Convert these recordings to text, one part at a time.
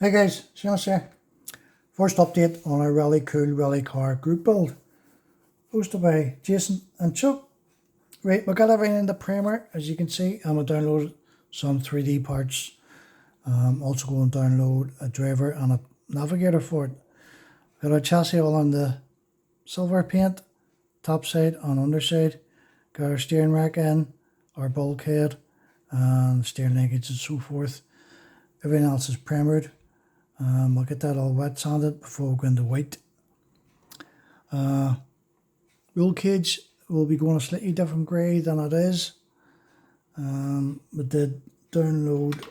Hey guys, Seamus here. First update on our really cool rally car group build, hosted by Jason and Chuck. Right, we got everything in the primer, as you can see, and we downloaded some 3D parts. Also going to download a driver and a navigator for it. Got our chassis all on the silver paint, top side and underside. Got our steering rack in, our bulkhead, and steering linkage and so forth. Everything else is primered. We'll get that all wet sanded before we go into white. Roll cage will be going a slightly different grey than it is. We did download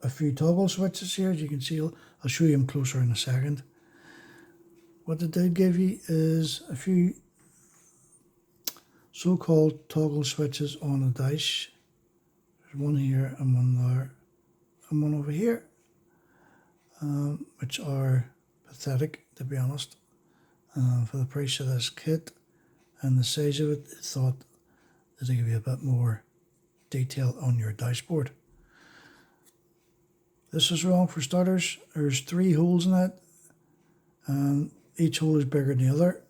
a few toggle switches here, as you can see. I'll show you them closer in a second. What they did give you is a few so-called toggle switches on the dash. There's one here and one there and one over here, which are pathetic, to be honest. For the price of this kit and the size of it, I thought that it'd give you a bit more detail on your dashboard. This is wrong for starters. There's 3 holes in it, and each hole is bigger than the other,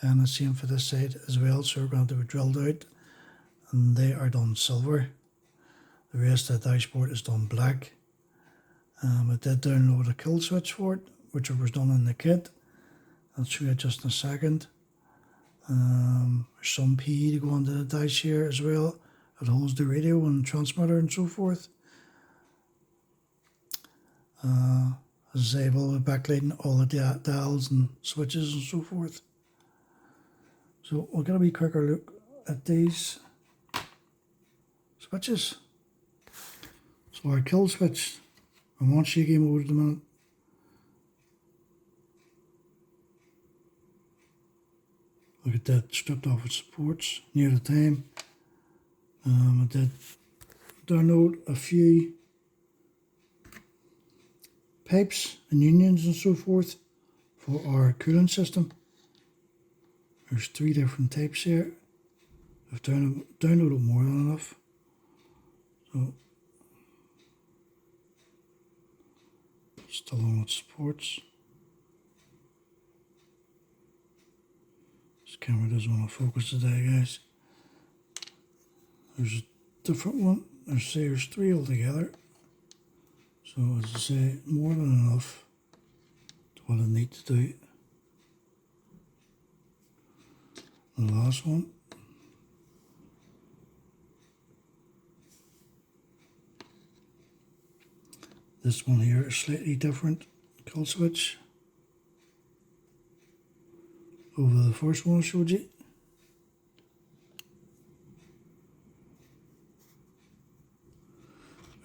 and the same for this side as well. So we're going to have it drilled out, and they are done silver. The rest of the dashboard is done black. I did download a kill switch for it, which was done in the kit. I'll show you just in a second. There's some PE to go onto the dash here as well. It holds the radio and transmitter and so forth. As I say, we'll be backlighting all the dials and switches and so forth. So we'll get a wee quicker look at these switches. So our kill switch, I'm on shaky mode at the minute. Look at that, stripped off its supports near the time. I did download a few pipes and unions and so forth for our cooling system. There's 3 different types here. I've downloaded more than enough. So still on its supports. This camera doesn't want to focus today, guys. There's a different one. There's 3 altogether. So as I say, more than enough to what I need to do. The last one. This one here is slightly different kill switch over the first one I showed you.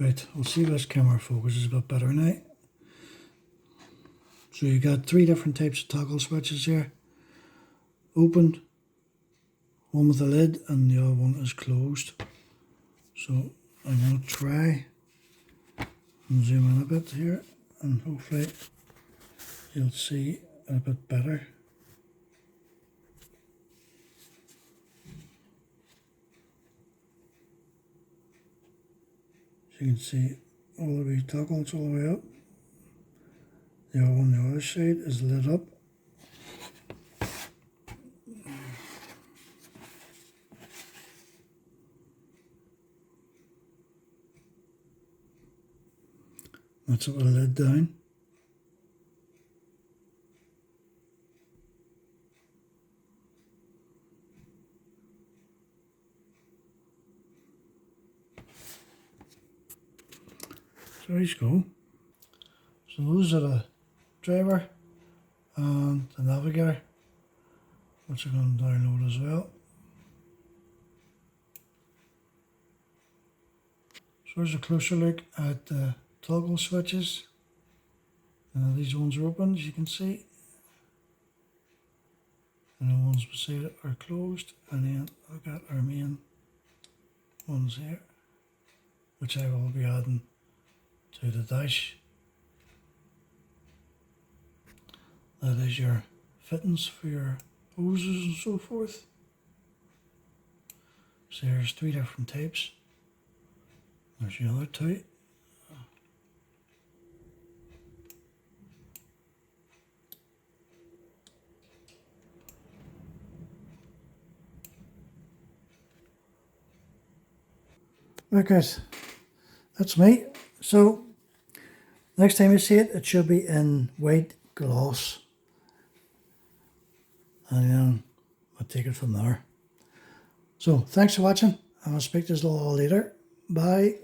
Right, we'll see if this camera focuses a bit better now. So you got 3 different types of toggle switches here. Opened, one with a lid, and the other one is closed. So I'm going to try and zoom in a bit here, and hopefully you'll see a bit better. You can see all the way toggles all the way up. The other one on the other side is lit up. That's it with the lid down. So there you go. So those are the driver and the navigator, which I'm going to download as well. So here's a closer look at the toggle switches. These ones are open, as you can see, and the ones beside it are closed, and then I've got our main ones here, which I will be adding to the dash. That is your fittings for your hoses and so forth. So there's 3 different types. There's the other 2. Right guys, that's me. So next time you see it, it should be in white gloss. And then I'll take it from there. So thanks for watching, and I'll speak to you all later. Bye.